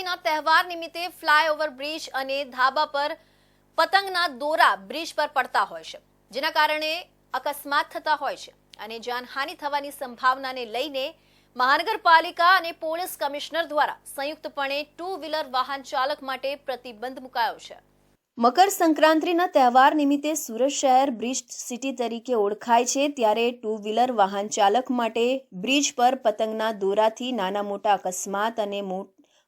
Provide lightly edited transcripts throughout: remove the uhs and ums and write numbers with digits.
સંક્રાંતિના તહેવાર નિમિત્તે flyover bridge અને ધાબા પર પતંગના દોરા બ્રિજ પર પડતા હોય છે, જેના કારણે અકસ્માત થતા હોય છે અને જાનહાનિ થવાની સંભાવનાને લઈને મહાનગરપાલિકા અને પોલીસ કમિશનર દ્વારા સંયુક્તપણે ટુ વ્હીલર વાહન ચાલક માટે પ્રતિબંધ મુકાયો છે। મકર સંક્રાંતિના તહેવાર નિમિત્તે સુરત શહેર બ્રિજ સિટી તરીકે ઓળખાય છે, ત્યારે ટુ વ્હીલર વાહન ચાલક માટે બ્રિજ પર પતંગના દોરાથી નાના મોટા અકસ્માત અને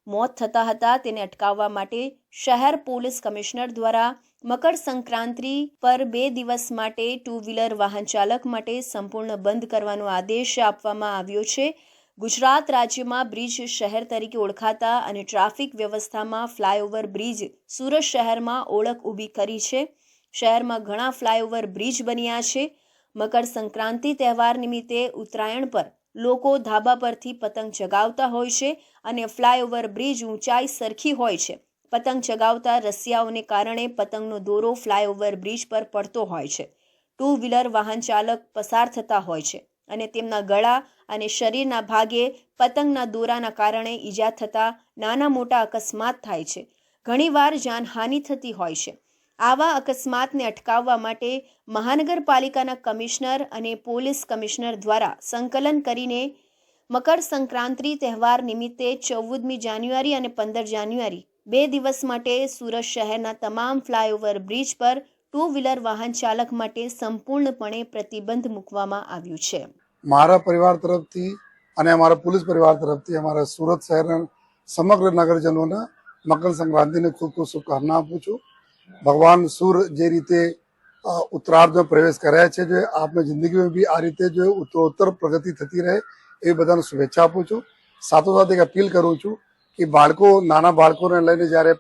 મોત થતા હતા। તેને અટકાવવા માટે શહેર પોલીસ કમિશનર દ્વારા મકર સંક્રાંતિ પર 2 દિવસ માટે ટુ વ્હીલર વાહન ચાલક માટે સંપૂર્ણ બંધ કરવાનો આદેશ આપવામાં આવ્યો છે। ગુજરાત રાજ્યમાં બ્રિજ શહેર તરીકે ઓળખાતા અને ટ્રાફિક વ્યવસ્થામાં ફ્લાયઓવર બ્રિજ સુરત શહેરમાં ઓળખ ઊભી કરી છે। શહેરમાં ઘણા ફ્લાયઓવર બ્રિજ બન્યા છે। મકર સંક્રાંતિ તહેવાર નિમિત્તે ઉત્તરાયણ પર લોકો ધાબા પરથી પતંગ ચગાવતા હોય છે અને ફ્લાયઓવર બ્રિજ ઊંચાઈ સરખી હોય છે। પતંગ ચગાવતા રસિયાઓને કારણે પતંગનો દોરો ફ્લાયઓવર બ્રિજ પર પડતો હોય છે। ટુ વ્હીલર વાહન ચાલક પસાર થતા હોય છે અને તેમના ગળા અને શરીરના ભાગે પતંગના દોરાના કારણે ઈજા થતા નાના મોટા અકસ્માત થાય છે। ઘણીવાર જાનહાનિ થતી હોય છે। આવા અકસ્માતને અટકાવવા માટે મહાનગરપાલિકાના કમિશનર અને પોલીસ કમિશનર દ્વારા સંકલન કરીને મકર સંક્રાંતિ તહેવાર નિમિત્તે 14મી જાન્યુઆરી અને 15 જાન્યુઆરી 2 દિવસ માટે સુરત શહેરના તમામ ફ્લાયઓવર બ્રિજ પર ટુ વ્હીલર વાહન ચાલક માટે સંપૂર્ણપણે પ્રતિબંધ મૂકવામાં આવ્યું છે। મારા પરિવાર તરફથી અને અમારા પોલીસ પરિવાર તરફથી અમારા સુરત શહેરના સમગ્ર નગરજનોને મકર સંક્રાંતિની ખૂબ ખૂબ શુભકામના આપું છું। ભગવાન સૂર્ય જે રીતે ઉત્તરાર્ધમાં પ્રવેશ કર્યા છે, જો આપની જિંદગીમાં બી આ રીતે જો ઉત્તરોત્તર પ્રગતિ થતી રહે એ બધાને શુભેચ્છા આપું છું। સાથોસાથ એક અપીલ કરું છું કે નાના બાળકોને લઈને જ્યારે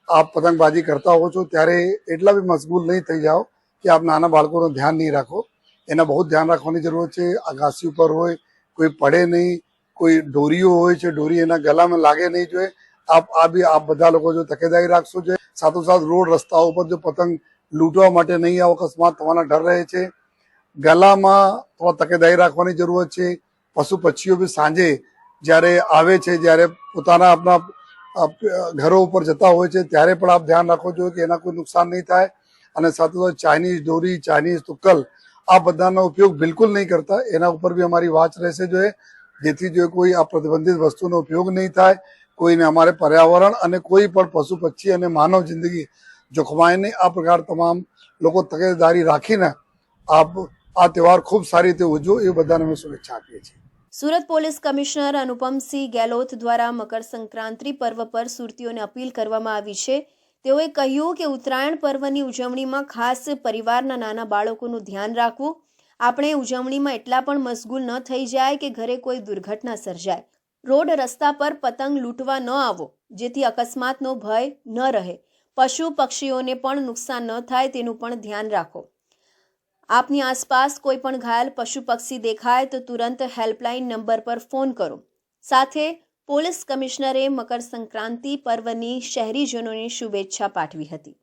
આપ પતંગબાજી કરતા હો છો ત્યારે એટલા બી મશગુલ નહીં થઈ જાઓ કે આપ નાના બાળકોનું ધ્યાન નહીં રાખો। એના બહુ ધ્યાન રાખવાની જરૂર છે। આગાસી ઉપર હોય, કોઈ પડે નહીં, કોઈ દોરીઓ હોય છે, દોરી એના ગળામાં લાગે નહીં જોઈએ। આપ બધા લોકો જો તકેદારી રાખશો જોઈએ। સાથોસાથ રોડ રસ્તાઓ ઉપર જો પતંગ લૂંટવા માટે નહીં આવો, અકસ્માત થવાના ડર રહે છે। ગળામાં થોડા તકેદારી રાખવાની જરૂરત છે। પશુ પક્ષીઓ બી સાંજે જ્યારે આવે છે, જ્યારે પોતાના આપણા ઘરો ઉપર જતા હોય છે ત્યારે પણ આપ ધ્યાન રાખો જોઈએ કે એના કોઈ નુકસાન નહીં થાય। અને સાથોસાથ ચાઇનીઝ દોરી, ચાઇનીઝ તુક્કલ આ બધાનો ઉપયોગ બિલકુલ નહીં કરતા। એના ઉપર બી અમારી વાચ રહેશે જોઈએ, જેથી જો કોઈ આ પ્રતિબંધિત વસ્તુનો ઉપયોગ નહીં થાય, કોઈને અમારે પર્યાવરણ અને કોઈ પણ પશુ પક્ષી અને માનવ જિંદગી જોખમાય નહીં। આ પ્રકાર તમામ લોકો તકેદારી રાખીને આપ આ તહેવાર ખૂબ સારી રીતે ઉજવો એ બધાને અમે શુભેચ્છા આપીએ છીએ। સુરત પોલીસ કમિશનર અનુપમસિંહ ગેહલોત દ્વારા મકર સંક્રાંતિ પર્વ પર સુરતીઓને અપીલ કરવામાં આવી છે। તેઓએ કહ્યું કે ઉત્તરાયણ પર્વની ઉજવણીમાં ખાસ પરિવારના નાના બાળકોનું ધ્યાન રાખવું। આપણે ઉજવણીમાં એટલા પણ મશગુલ ન થઈ જાય કે ઘરે કોઈ દુર્ઘટના સર્જાય। રોડ રસ્તા પર પતંગ લૂંટવા ન આવો, જેથી અકસ્માતનો ભય ન રહે। પશુ પક્ષીઓને પણ નુકસાન ન થાય તેનું પણ ધ્યાન રાખો। આપની આસપાસ કોઈ પણ ઘાયલ પશુ પક્ષી દેખાય તો તુરંત હેલ્પલાઇન નંબર પર ફોન કરો। સાથે પોલીસ કમિશનરે મકર સંક્રાંતિ પર્વની શહેરીજનોને શુભેચ્છા પાઠવી હતી।